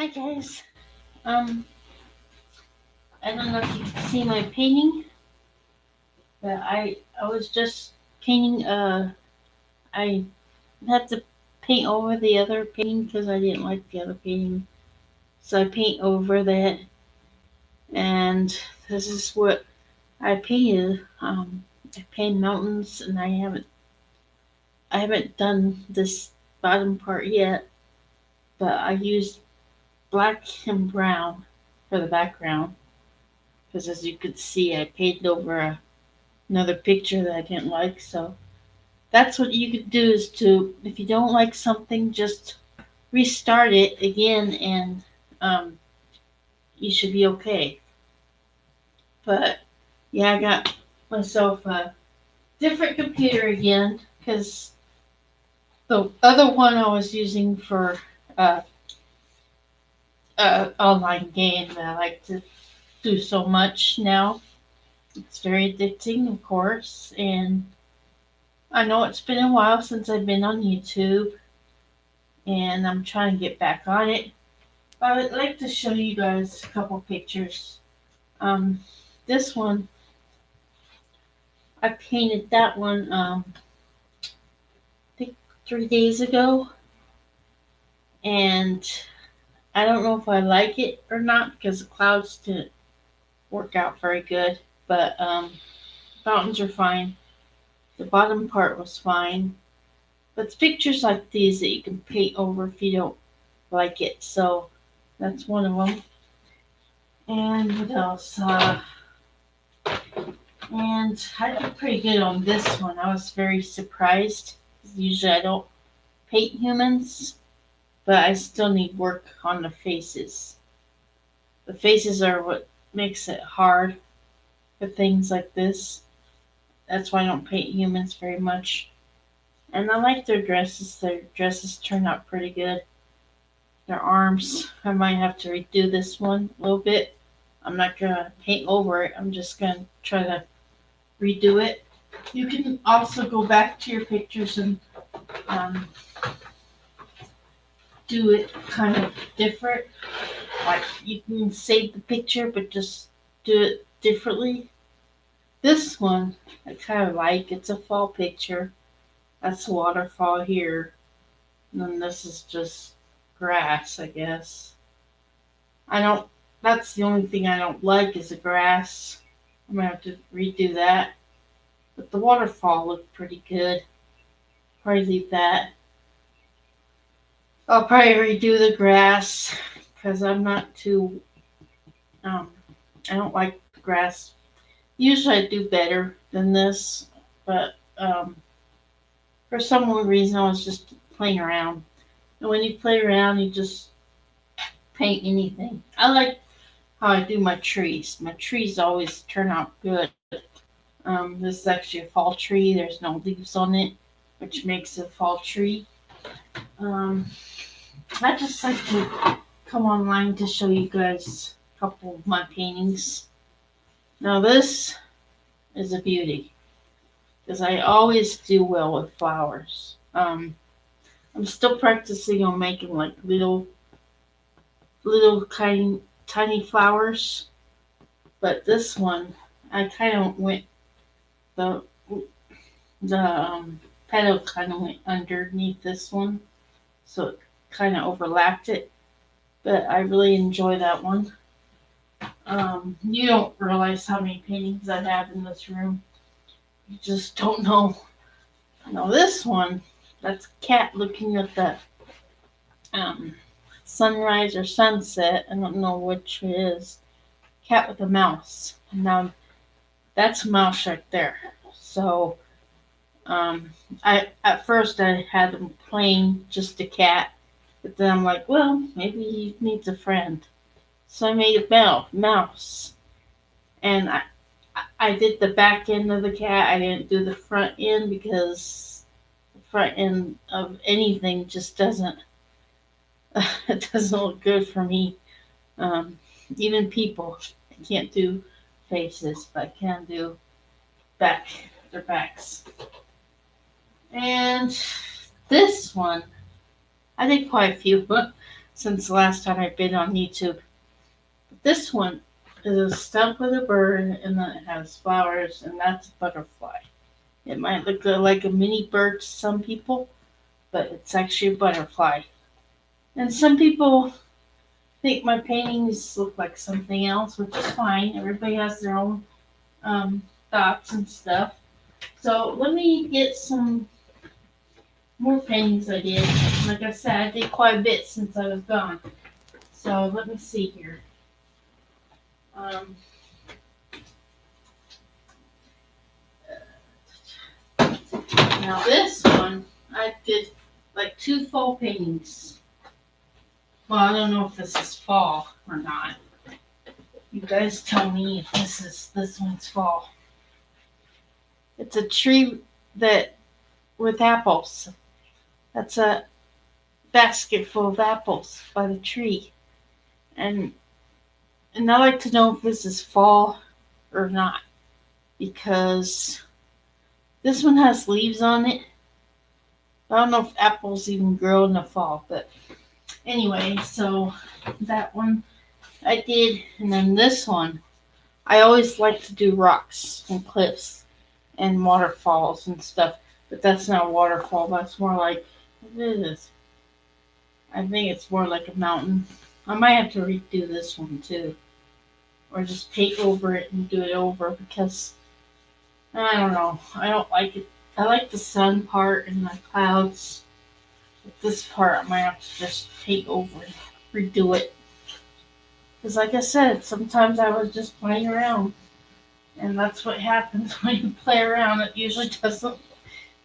Hi guys. Um, I don't know if you can see my painting, but I was just painting. I had to paint over the other painting because I didn't like the other painting, so I paint over that. And this is what I painted. I painted mountains, and I haven't done this bottom part yet, but I used black and brown for the background because as you could see, I painted over another picture that I didn't like. So that's what you could do is to, if you don't like something, just restart it again and um, you should be okay. But yeah, I got myself a different computer again because the other one I was using for uh, online game that I like to do so much now. It's very addicting, of course, and I know it's been a while since I've been on YouTube, and I'm trying to get back on it. But I would like to show you guys a couple pictures. Um, this one, I painted that one, I think 3 days ago, and I don't know if I like it or not because the clouds didn't work out very good. But mountains are fine. The bottom part was fine. But it's pictures like these that you can paint over if you don't like it. So that's one of them. And what else? And I did pretty good on this one. I was very surprised. Usually I don't paint humans, but I still need work on the faces. The faces are what makes it hard for things like this. That's why I don't paint humans very much. And I like their dresses. Their dresses turn out pretty good. Their arms, I might have to redo this one a little bit. I'm not gonna paint over it. I'm just gonna try to redo it. You can also go back to your pictures and um, do it kind of different. Like you can save the picture, but just do it differently. This one I kind of like. It's a fall picture. That's a waterfall here. And then this is just grass, I guess. I don't. That's the only thing I don't like is the grass. I'm gonna have to redo that. But the waterfall looked pretty good. Probably leave that. I'll probably redo the grass because I'm not too. Um, I don't like the grass. Usually I do better than this, but for some reason I was just playing around. And when you play around, you just paint anything. I like how I do my trees. My trees always turn out good. This is actually a fall tree. There's no leaves on it, which makes it a fall tree. Um, I just like to come online to show you guys a couple of my paintings. Now this is a beauty because I always do well with flowers. I'm still practicing on making like little tiny flowers, but this one I kind of went the the petal kind of went underneath this one, so it kind of overlapped it. But I really enjoy that one. You don't realize how many paintings I have in this room. You just don't know. Now this one, that's a cat looking at the um, sunrise or sunset. I don't know which it is. Cat with a mouse. Now that's a mouse right there. So I at first I had him plain just a cat, but then I'm like, well, maybe he needs a friend. So I made a mouse, and I did the back end of the cat. I didn't do the front end because the front end of anything just doesn't it doesn't look good for me. Um, Even people, I can't do faces, but I can do back their backs. And this one, I did quite a few. since the last time I've been on YouTube. But this one is a stump with a bird, and then it has flowers, and that's a butterfly. It might look like a mini bird to some people, but it's actually a butterfly. And some people think my paintings look like something else, which is fine. Everybody has their own um, thoughts and stuff. So let me get some more paintings I did. Like I said, I did quite a bit since I was gone. So let me see here. Um, Now this one, I did like 2 fall paintings. Well, I don't know if this is fall or not. You guys tell me if this one's fall. It's a tree that with apples. That's a basket full of apples by the tree. And and I like to know if this is fall or not because this one has leaves on it. I don't know if apples even grow in the fall, but anyway, so that one I did, and then this one I always like to do rocks and cliffs and waterfalls and stuff, but that's not a waterfall. That's more like what is this? I think it's more like a mountain. I might have to redo this one too, or just paint over it and do it over because I don't know. I don't like it. I like the sun part and the clouds. But this part I might have to just paint over and redo it. Because like I said, sometimes I was just playing around. And that's what happens when you play around. It usually doesn't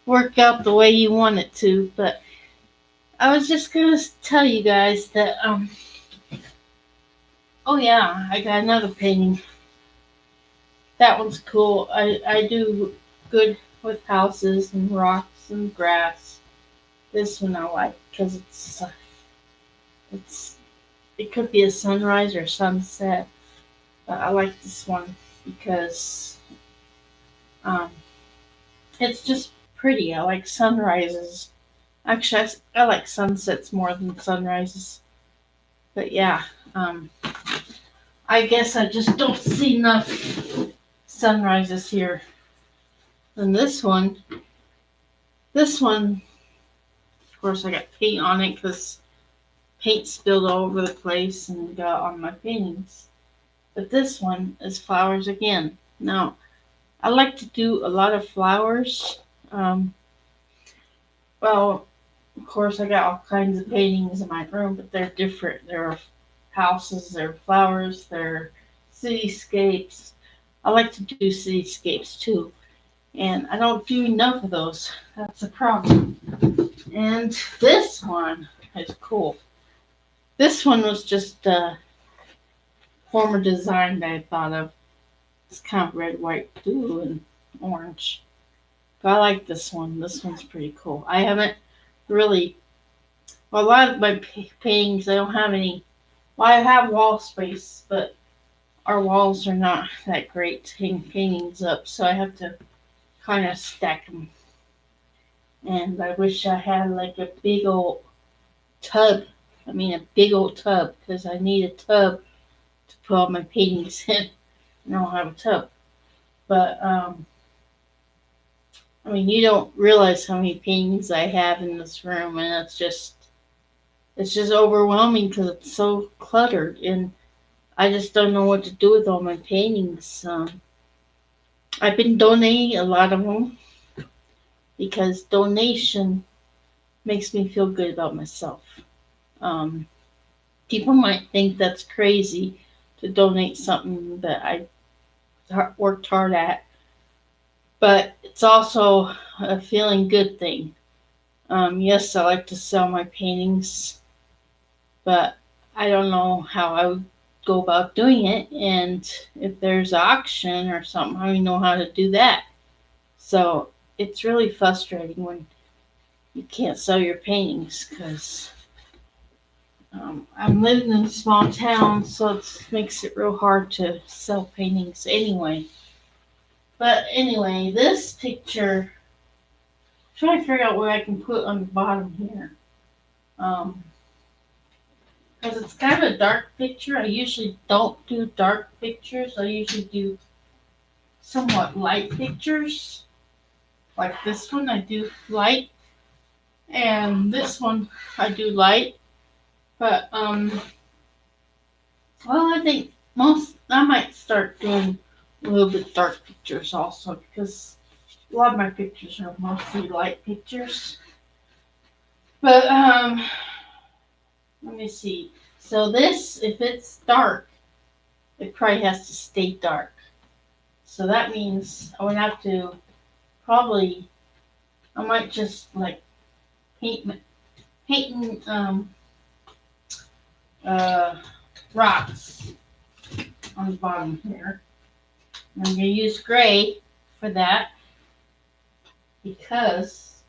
work out the way you want it to. But I was just going to tell you guys that, oh yeah, I got another painting. That one's cool. I do good with houses and rocks and grass. This one I like because it's it could be a sunrise or sunset, but I like this one because um, it's just pretty. I like sunrises. Actually, I like sunsets more than sunrises. But yeah, um, I guess I just don't see enough sunrises here. And this one, of course, I got paint on it because paint spilled all over the place and got on my paintings. But this one is flowers again. Now, I like to do a lot of flowers. Um, well, of course, I got all kinds of paintings in my room, but they're different. There are houses, there are flowers, there are cityscapes. I like to do cityscapes too, and I don't do enough of those. That's the problem. And this one is cool. This one was just a former design that I thought of. It's kind of red, white, blue, and orange. But I like this one. This one's pretty cool. I haven't really. Well, a lot of my paintings, I don't have any. Well, I have wall space, but our walls are not that great to hang paintings up, so I have to kind of stack them. And I wish I had like a big old tub. I mean, a big old tub, because I need a tub to put all my paintings in. I don't have a tub. But, I mean, you don't realize how many paintings I have in this room, and it's just overwhelming because it's so cluttered, and I just don't know what to do with all my paintings. I've been donating a lot of them because donation makes me feel good about myself. Um, People might think that's crazy to donate something that I worked hard at, but it's also a feeling good thing. Yes, I like to sell my paintings, but I don't know how I would go about doing it. And if there's an auction or something, I don't know how to do that. So it's really frustrating when you can't sell your paintings because I'm living in a small town, so it makes it real hard to sell paintings anyway. But anyway, this picture, I'm trying to figure out what I can put on the bottom here. Um, because it's kind of a dark picture. I usually don't do dark pictures. I usually do somewhat light pictures. Like this one, I do light, and this one, I do light. But well, I think I might start doing a little bit dark pictures also because a lot of my pictures are mostly light pictures. But let me see. So this, if it's dark, it probably has to stay dark. So that means I would have to probably, I might just like paint painting uh rocks on the bottom here. I'm gonna use gray for that because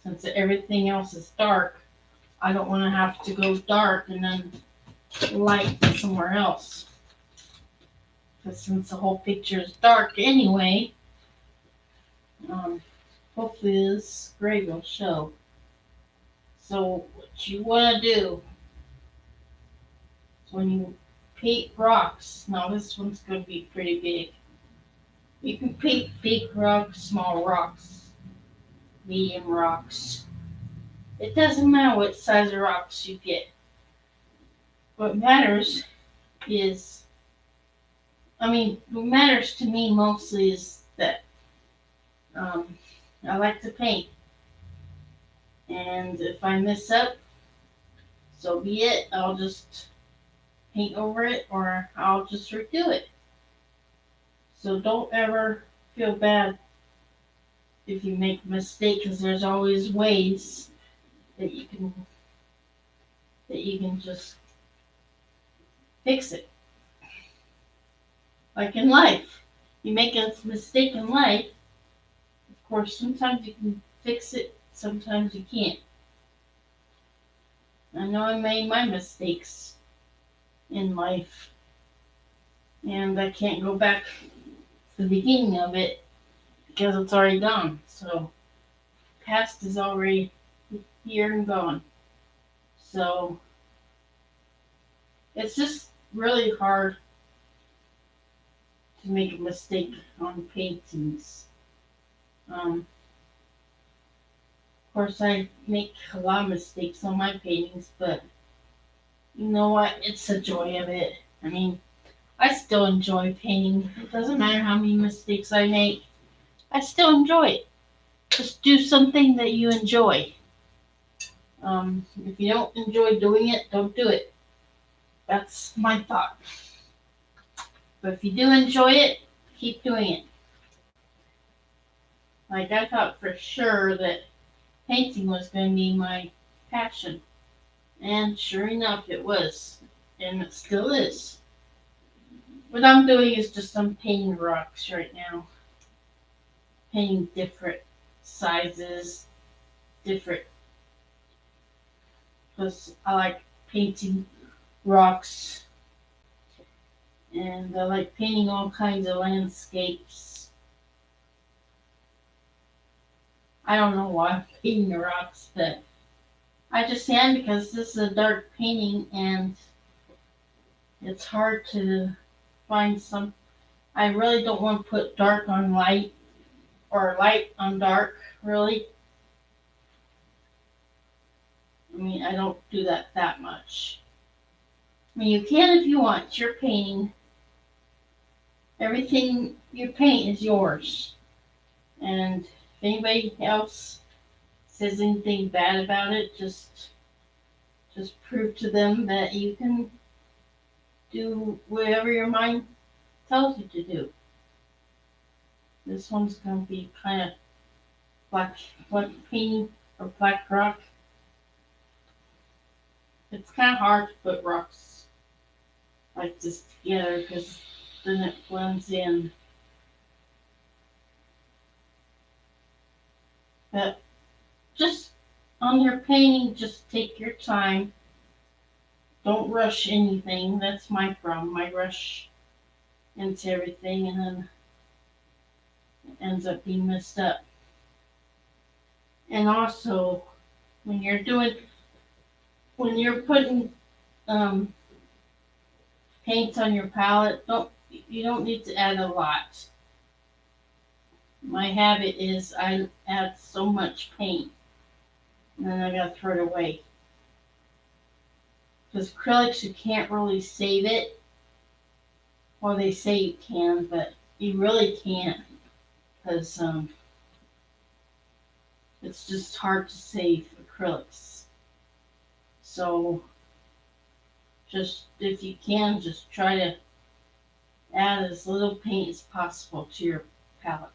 since everything else is dark, I don't want to have to go dark and then light somewhere else. Because since the whole picture is dark anyway, um, hopefully this gray will show. So what you want to do is when you paint rocks, now this one's going to be pretty big. You can paint big rocks, small rocks, medium rocks. It doesn't matter what size of rocks you get. What matters is, what matters to me mostly is that um, I like to paint. And if I mess up, so be it. I'll just paint over it or I'll just redo it. So don't ever feel bad if you make a mistake because there's always ways that you can just fix it. Like in life, you make a mistake in life. Of course, sometimes you can fix it, sometimes you can't. I know I made my mistakes in life, and I can't go back to the beginning of it because it's already gone. So, past is already here and gone. So, it's just really hard to make a mistake on paintings. Of course, I make a lot of mistakes on my paintings, but you know what? It's the joy of it. I still enjoy painting. It doesn't matter how many mistakes I make. I still enjoy it. Just do something that you enjoy. If you don't enjoy doing it, don't do it. That's my thought. But if you do enjoy it, keep doing it. Like I thought for sure that painting was going to be my passion. And sure enough, it was. And it still is. What I'm doing is just I'm painting rocks right now. Painting different sizes, different. Because I like painting rocks. And I like painting all kinds of landscapes. I don't know why I'm painting the rocks, but I just am because this is a dark painting and it's hard to find some. I really don't want to put dark on light or light on dark, really. I don't do that much. You can if you want. It's your painting. Everything you paint is yours. And if anybody else says anything bad about it, just prove to them that you can do whatever your mind tells you to do. This one's going to be kind of black paint or black rock. It's kind of hard to put rocks like this together because then it blends in. But just on your painting, just take your time. Don't rush anything. That's my problem. I rush into everything and then it ends up being messed up. And also, when you're doing, when you're putting um, paint on your palette, you don't need to add a lot. My habit is I add so much paint and then I gotta throw it away. Because acrylics, you can't really save it. Well, they say you can, but you really can't because it's just hard to save acrylics. So just if you can, just try to add as little paint as possible to your palette.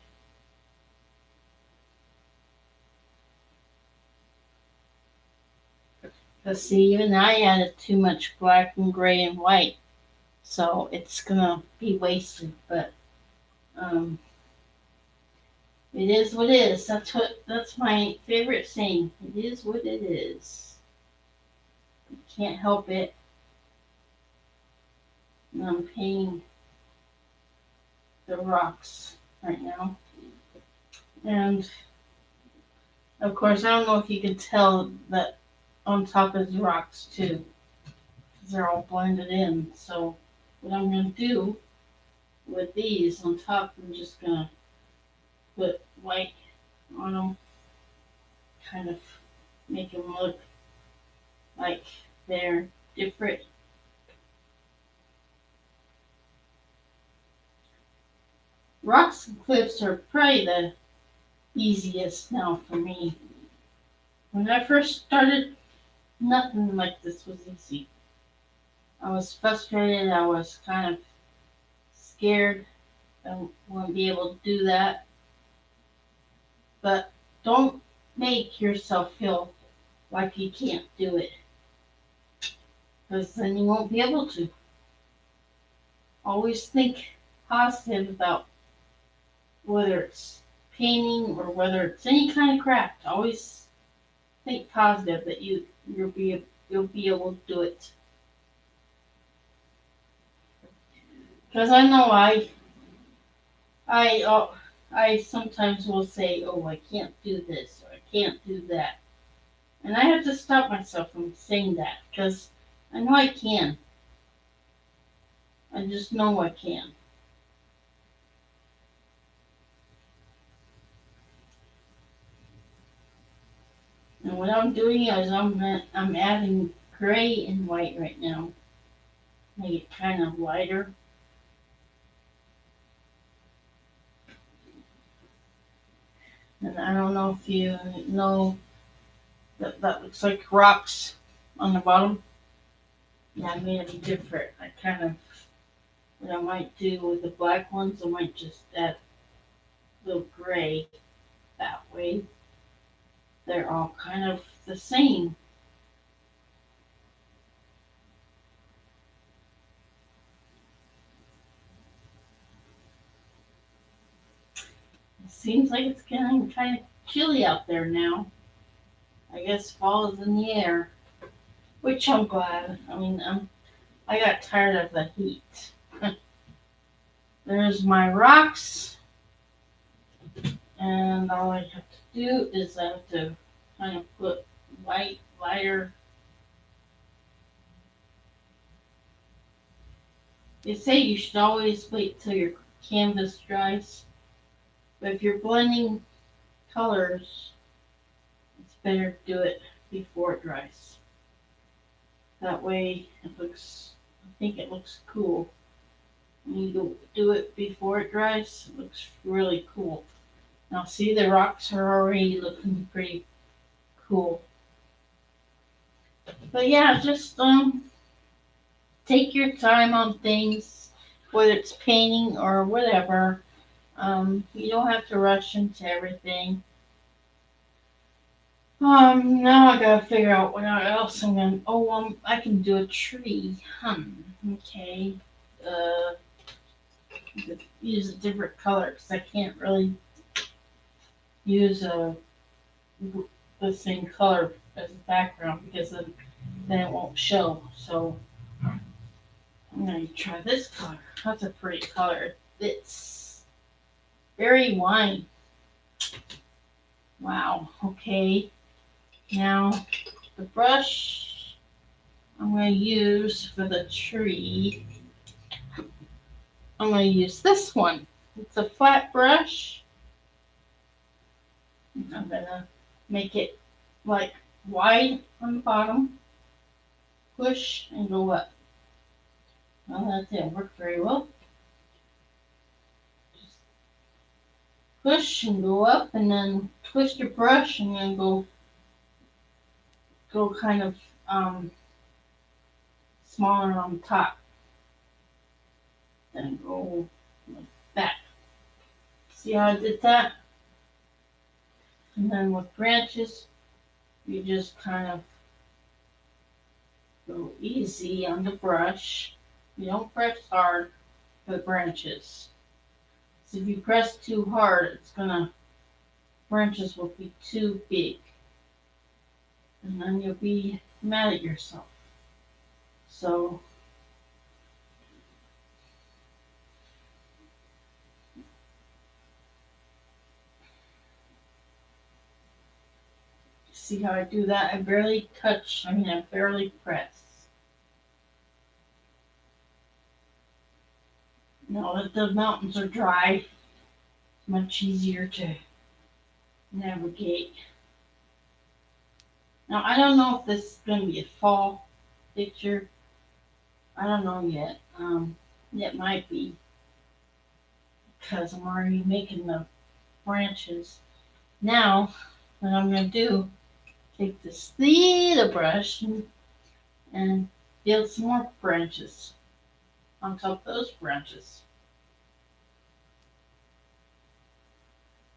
Because see, even I added too much black and gray and white, so it's gonna be wasted. But um, it is what it is. That's my favorite saying. It is what it is. You can't help it. And I'm painting the rocks right now. And of course, I don't know if you can tell that on top is rocks too, because they're all blended in. So what I'm going to do with these on top, I'm just going to put white on them, kind of make them look like they're different. Rocks and cliffs are probably the easiest now for me. When I first started, nothing like this was easy. I was frustrated. I was kind of scared. I wouldn't be able to do that. But don't make yourself feel like you can't do it, because then you won't be able to. Always think positive about whether it's painting or whether it's any kind of craft. Always think positive that you'll be able to do it. Because I know I I sometimes will say, oh, I can't do this or I can't do that, and I have to stop myself from saying that because I know I can. I just know I can. And what I'm doing is I'm adding gray and white right now, make it kind of lighter. And I don't know if you know that that looks like rocks on the bottom. Yeah, I made them different. I kind of what I might do with the black ones, I might just add a little gray. That way, they're all kind of the same. It seems like it's getting kind of chilly out there now. I guess fall is in the air, which I'm glad. I got tired of the heat. There's my rocks, and all I have to do is I have to kind of put white, lighter. They say you should always wait till your canvas dries, but if you're blending colors, it's better to do it before it dries. That way I think it looks cool. When you do it before it dries, it looks really cool. Now see, the rocks are already looking pretty cool. But yeah, just take your time on things, whether it's painting or whatever. You don't have to rush into everything. Now I gotta figure out what else I'm gonna. Oh, I can do a tree. Okay. Uh, use a different color because I can't really use the same color as the background because then it won't show. So I'm gonna try this color. That's a pretty color. It's very wine. Wow. Okay. Now the brush. I'm going to use for the tree, I'm going to use this one. It's a flat brush. I'm going to make it like wide on the bottom. Push and go up. Well, that didn't work very well. Just push and go up, and then twist your brush and then go kind of smaller on top. Then go like that. See how I did that? And then with branches, you just kind of go easy on the brush. You don't press hard for the branches. So if you press too hard, branches will be too big. And then you'll be mad at yourself. So see how I do that? I barely press. Now that the mountains are dry, it's much easier to navigate. Now I don't know if this is going to be a fall picture. I don't know yet. It might be because I'm already making the branches. Now, what I'm going to do, take this little brush and build some more branches on top of those branches.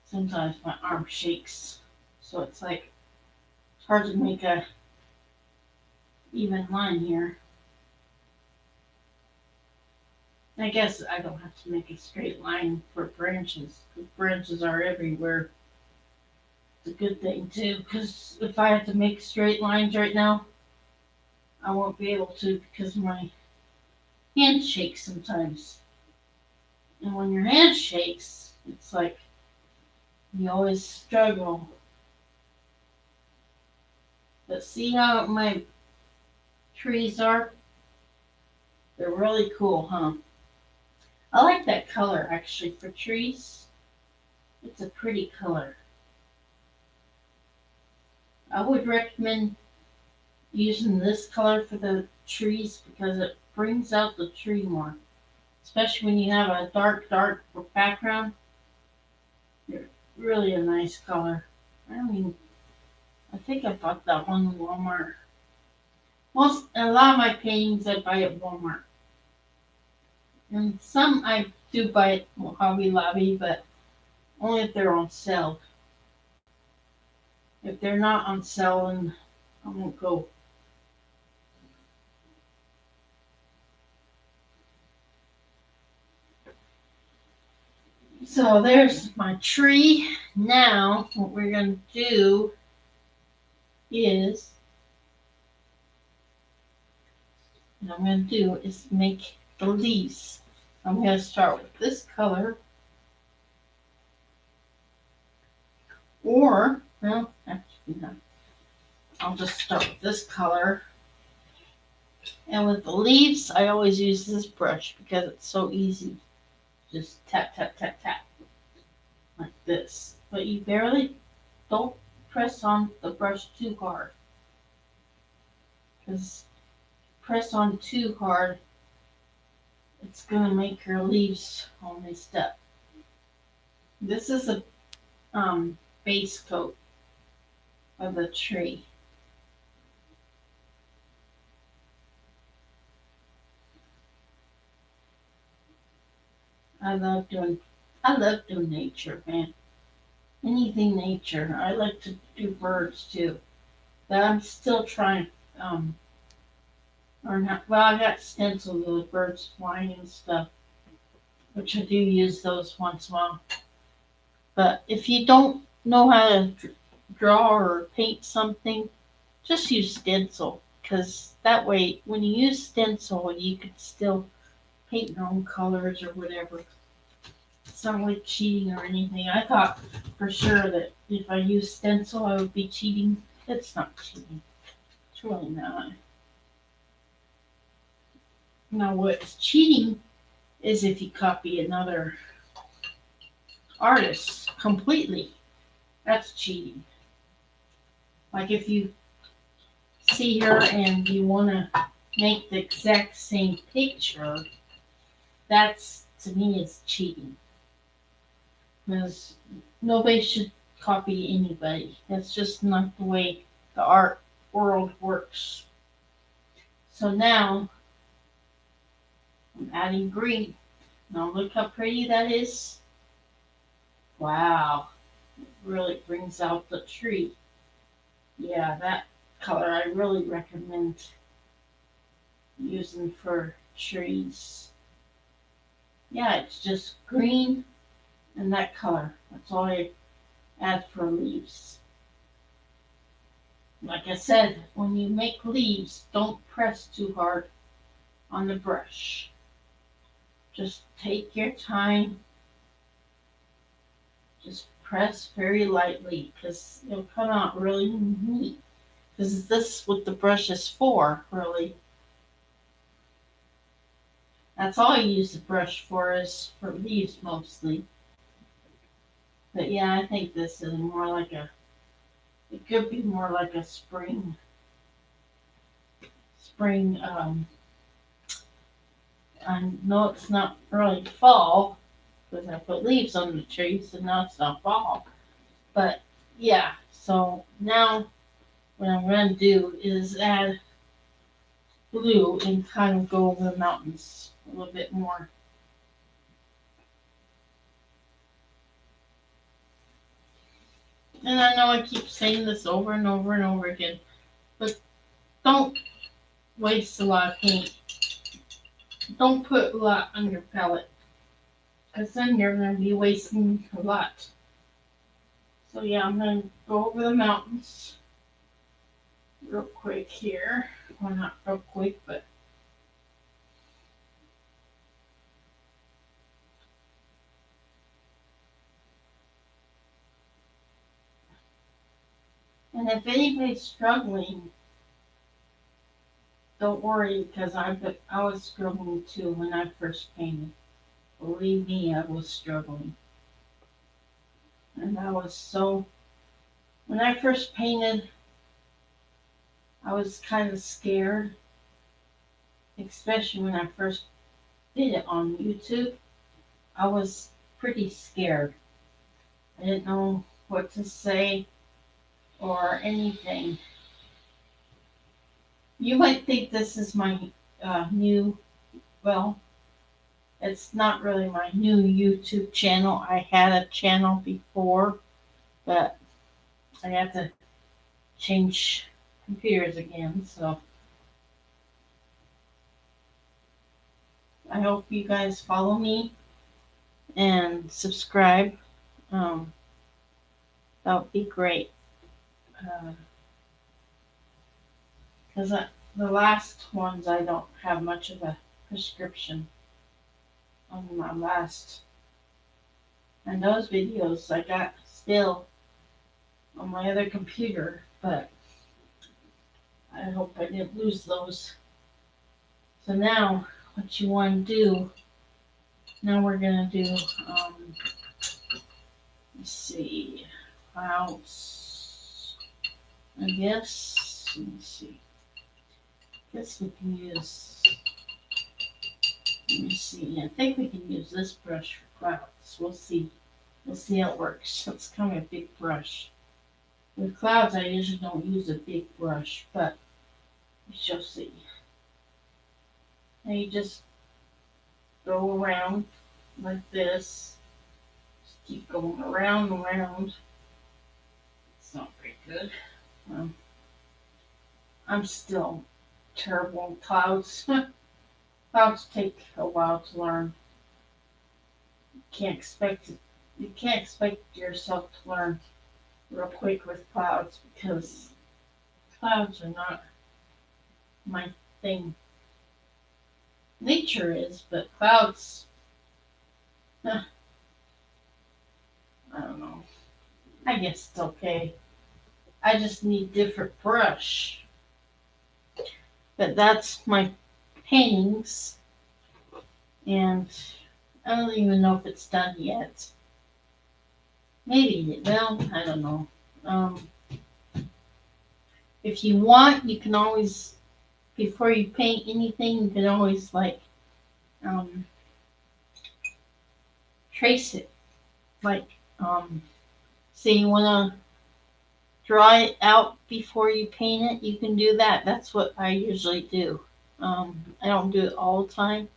Sometimes my arm shakes, so it's hard to make a even line here. I guess I don't have to make a straight line for branches, because branches are everywhere. It's a good thing too, because if I had to make straight lines right now, I won't be able to because my hand shakes sometimes. And when your hand shakes, it's like you always struggle. But see how my trees are? They're really cool, huh? I like that color actually for trees. It's a pretty color. I would recommend using this color for the trees because it brings out the tree more. Especially when you have a dark background. They're really a nice color. I think I bought that one in Walmart. A lot of my paintings I buy at Walmart. And some I do buy at Hobby Lobby, but only if they're on sale. If they're not on sale, then I won't go. So there's my tree. Now what we're going to do is, what I'm going to do is make the leaves. I'm going to start with this color. Or, well, actually not. I'll just start with this color. And with the leaves, I always use this brush because it's so easy. Just tap, tap, tap, tap. Like this. But you don't press on the brush too hard. Because press on too hard, it's going to make your leaves all messed up. This is a base coat of the tree. I love doing nature, man. Anything nature. I like to do birds too. But I'm still trying learn how. Well, I got stencils of the birds flying and stuff, which I do use those once in a while. But if you don't know how to draw or paint something, just use stencil because that way, when you use stencil, you can still paint your own colors or whatever. It's not like cheating or anything. I thought for sure that if I used stencil, I would be cheating. It's not cheating. It's really not. Now, what's cheating is if you copy another artist completely. That's cheating. Like if you see her and you want to make the exact same picture, that's, to me, is cheating. Because nobody should copy anybody. That's just not the way the art world works. So now I'm adding green. Now look how pretty that is. Wow, it really brings out the tree. Yeah, that color I really recommend using for trees. Yeah, it's just green and that color. That's all I add for leaves. Like I said, when you make leaves, don't press too hard on the brush. Just take your time. Just press very lightly because it'll come out really neat. Because this is what the brush is for, really. That's all I use the brush for, is for leaves mostly. But yeah, I think this is more like it could be more like a spring, I know it's not really fall because I put leaves on the trees, so now it's not fall. But yeah, so now what I'm going to do is add blue and kind of go over the mountains a little bit more. And I know I keep saying this over and over and over again, but don't waste a lot of paint. Don't put a lot on your palette, because then you're going to be wasting a lot. So yeah, I'm going to go over the mountains real quick here. Well, not real quick, but and if anybody's struggling, don't worry, because I was struggling too when I first painted. Believe me, I was struggling. And I was so, when I first painted, I was kind of scared, especially when I first did it on YouTube. I was pretty scared. I didn't know what to say or anything. You might think this is my new, well, it's not really my new YouTube channel. I had a channel before, but I had to change computers again. So I hope you guys follow me and subscribe. Um, that would be great. Because the last ones, I don't have much of a prescription on my last. And those videos I got still on my other computer, but I hope I didn't lose those. So now, what you want to do, now we're going to do, let's see, clouds, I guess. Let's see. Guess we can use, let me see, I think we can use this brush for clouds. We'll see. We'll see how it works. It's kind of a big brush. With clouds, I usually don't use a big brush, but we shall see. And you just go around like this. Just keep going around and around. It's not very good. Um, I'm still terrible in clouds. Clouds take a while to learn. Can't expect it. You can't expect yourself to learn real quick with clouds because clouds are not my thing. Nature is, but clouds, I don't know. I guess it's okay. I just need different brush. But that's my paintings. And I don't even know if it's done yet. Maybe, well, I don't know. Um, if you want, you can always, before you paint anything, you can always like um, trace it. Like, say you want to draw it out before you paint it, you can do that. That's what I usually do. I don't do it all the time,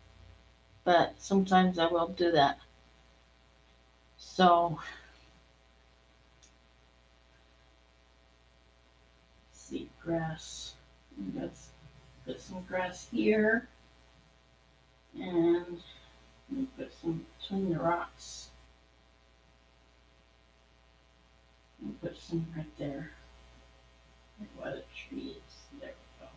but sometimes I will do that. So, let's see, grass. Let's put some grass here, and put some between the rocks. And put some right there. Like what a tree is. There we go.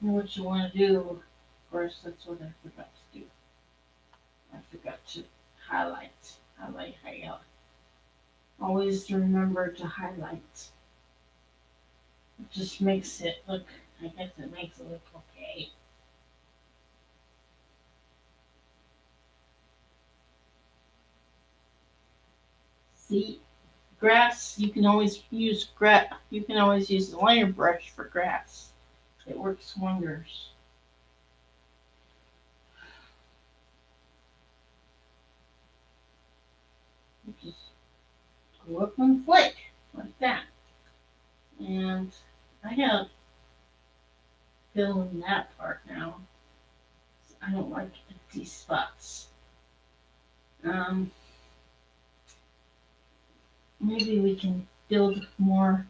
And what you want to do, of course, that's what I forgot to do. I forgot to highlight. Always remember to highlight. It just makes it look, I guess it makes it look okay. See, grass, you can always use the liner brush for grass. It works wonders. You just go up and flick like that. And I gotta fill in that part now. I don't like empty spots. Um, maybe we can build more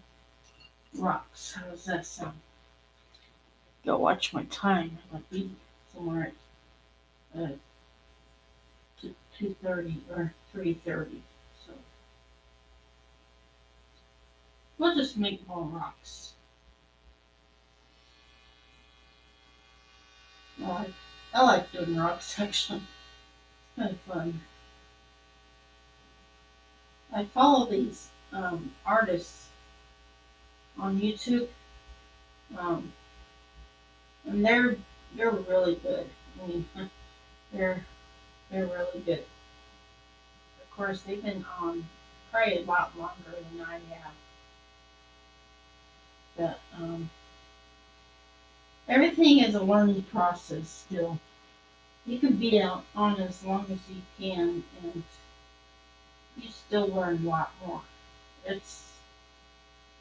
rocks. How does that sound? Go watch my time. I'll be somewhere at 2:30 or 3:30. So we'll just make more rocks. I like, I like doing rocks actually. It's kind of fun. I follow these artists on YouTube, um, and they're really good. I mean, they're they're really good. Of course, they've been on probably a lot longer than I have. But everything is a learning process still. You can be out on as long as you can, and you still learn a lot more. It's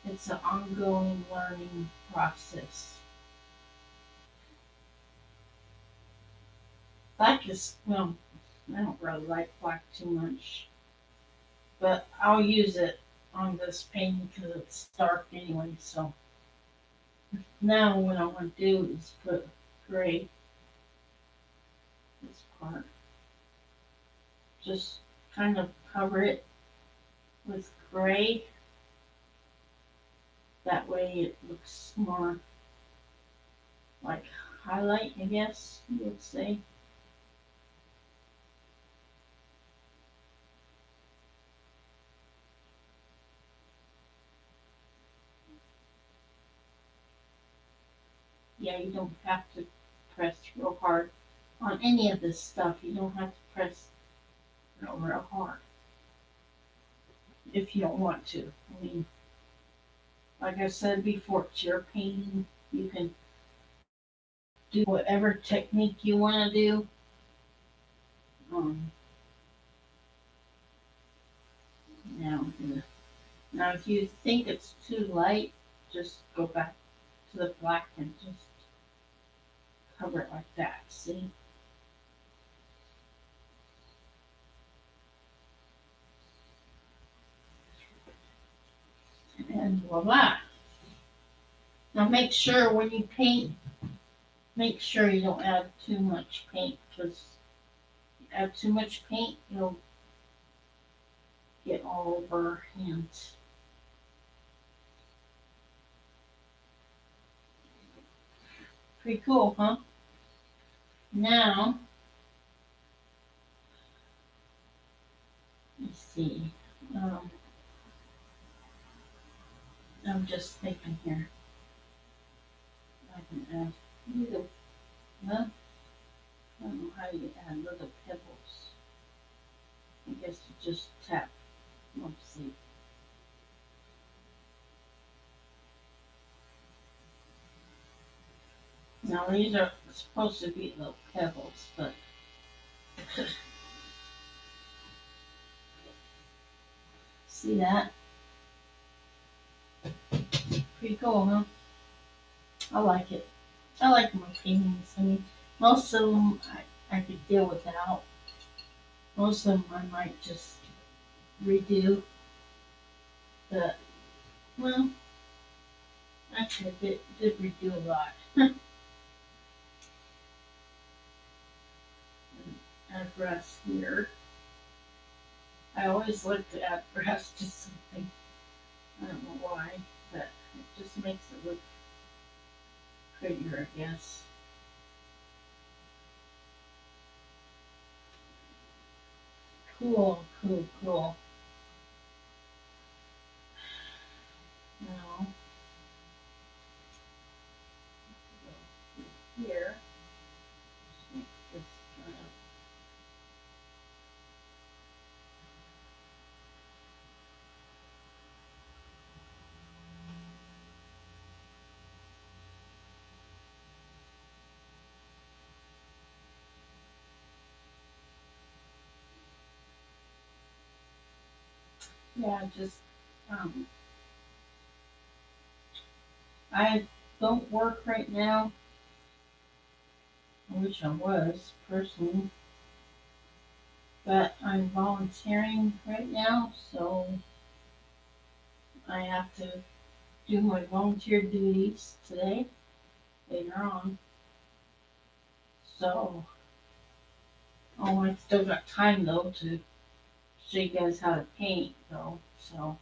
it's an ongoing learning process. Black is well, I don't really like black too much, but I'll use it on this painting because it's dark anyway. So now what I want to do is put gray this part. Just kind of cover it with gray. That way it looks more like highlight, I guess you would say. Yeah, you don't have to press real hard on any of this stuff. You don't have to press real hard if you don't want to. I mean, like I said before, it's your painting. You can do whatever technique you want to do. Um, now, now, if you think it's too light, just go back to the black and just cover it like that. See? And voila. Now make sure when you paint, make sure you don't add too much paint because you add too much paint, you'll get all over hands. Pretty cool, huh? Now, let's see. Um, I'm just thinking here. I can add. Well, I don't know how you add little pebbles. I guess you just tap. Let's see. Now these are supposed to be little pebbles, but see that? Pretty cool, huh? I like it. I like my paintings. I mean, most of them I could deal without. Most of them I might just redo. But, well, actually I did redo a lot. And add grass here. I always like to add grass to something. I don't know why, but it just makes it look prettier, I guess. Cool, cool, cool. Now, go here. Just make this kind of, yeah, just, um, I don't work right now. I wish I was, personally, but I'm volunteering right now, so I have to do my volunteer duties today, later on. So, oh, I still got time though to show you guys how to paint though. So,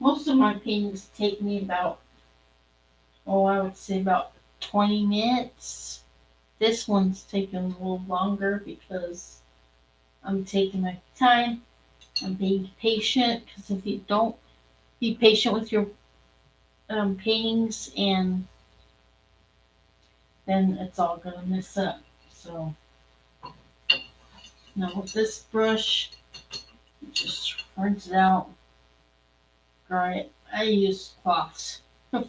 most of my paintings take me about, oh, I would say about 20 minutes. This one's taking a little longer because I'm taking my time. I'm being patient because if you don't be patient with your paintings, and then it's all gonna mess up. So now with this brush, just rinse it out, dry it. I use cloths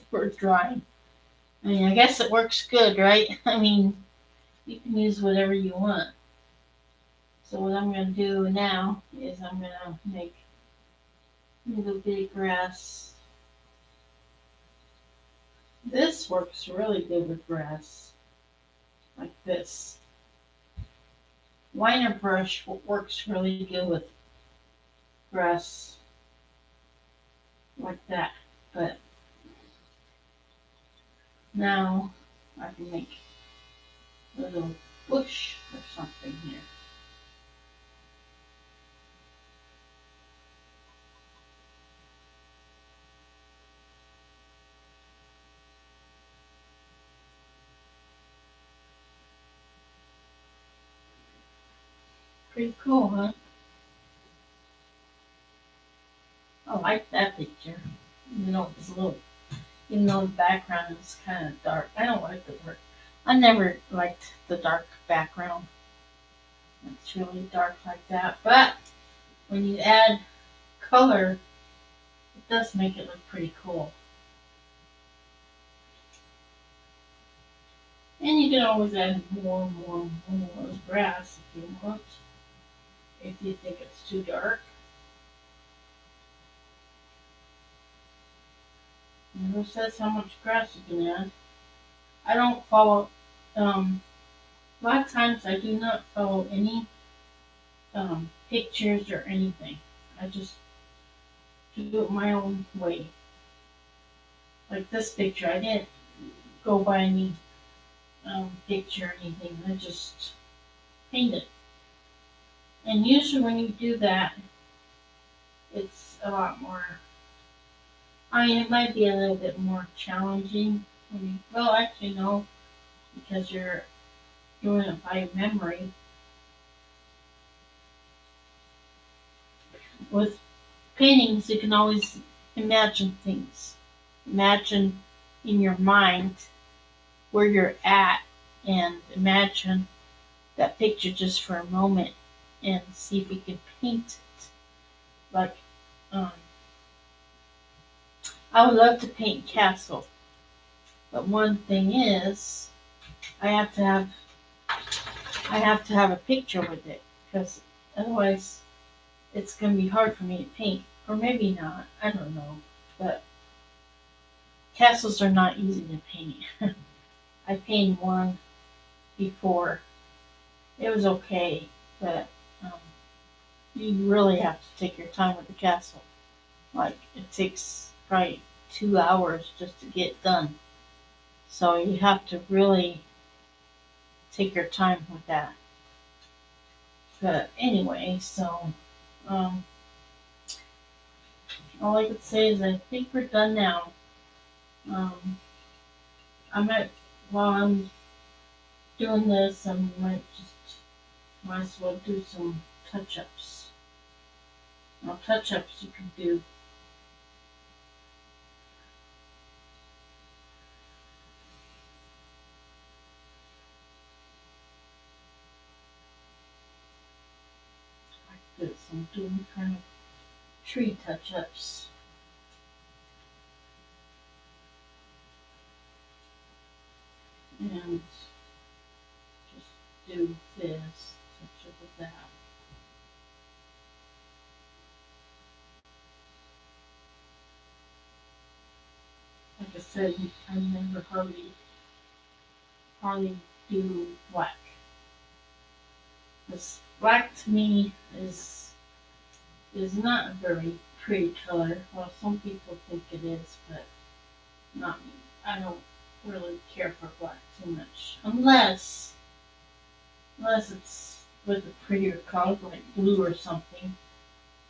for drying. I mean, I guess it works good, right? I mean, you can use whatever you want. So what I'm gonna do now is I'm gonna make a little bit of grass. This works really good with grass, like this. Liner brush works really good with grass like that. But now I can make a little bush or something here. Pretty cool, huh? I like that picture. It's a little, even though the background is kind of dark. I don't like the work. I never liked the dark background. It's really dark like that. But when you add color, it does make it look pretty cool. And you can always add more grass if you want, if you think it's too dark. And who says how much grass you can add? I don't follow, a lot of times I do not follow any pictures or anything. I just do it my own way. Like this picture, I didn't go by any picture or anything. I just painted. And usually when you do that, it's a lot more. I mean, it might be a little bit more challenging. Well, actually, no, because you're doing it by memory. With paintings, you can always imagine things. imagine in your mind where you're at and imagine that picture just for a moment and see if you can paint it. Like, um, I would love to paint castle, but one thing is I have to have a picture with it because otherwise it's gonna be hard for me to paint, or maybe not. I don't know, but castles are not easy to paint. I painted one before. It was okay, but um, you really have to take your time with the castle. Like it takes probably 2 hours just to get done. So you have to really take your time with that. But anyway, so um, all I could say is I think we're done now. Um, I might while I'm doing this, I might as well do some touch ups. Now touch ups you can do. Like this. I'm doing kind of tree touch ups. And just do this, touch up with that. Like I said, I never hardly do black. This black to me is not a very pretty color. Well, some people think it is, but not me. I don't really care for black too much, unless it's with a prettier color like blue or something.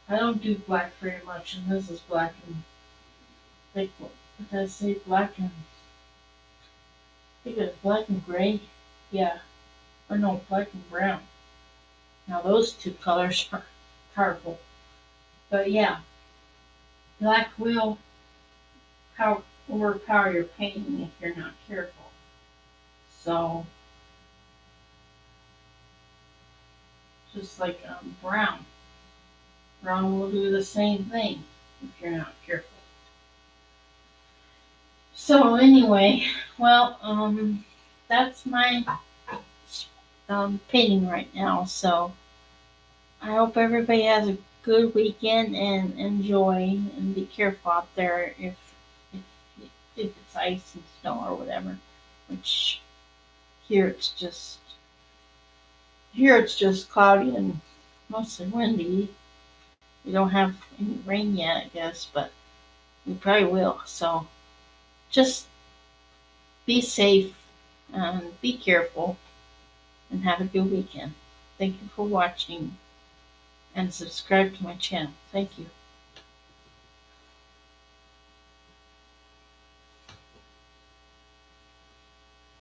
I don't do black very much, and this is black and like what did I say? Black and I think it's black and gray. Yeah, or no, black and brown. Now those two colors are powerful. But yeah, black will overpower your painting if you're not careful. So just like brown, brown will do the same thing if you're not careful. So anyway, well, that's my painting right now. So I hope everybody has a good weekend and enjoy and be careful out there if if it's ice and snow or whatever. Which here it's just cloudy and mostly windy. We don't have any rain yet, I guess, but we probably will. So just be safe and be careful and have a good weekend. Thank you for watching and subscribe to my channel. Thank you.